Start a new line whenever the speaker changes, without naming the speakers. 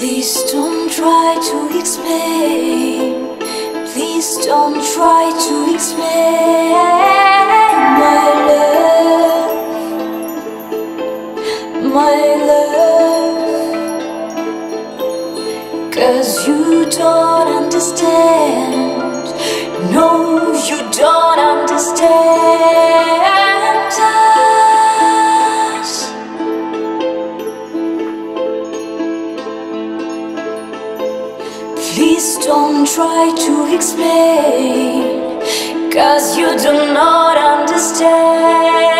Please don't try to explain. Please don't try to explain, my love, my love. 'Cause you don't understand. No, you don't understand us. Please don't try to explain, 'cause you do not understand.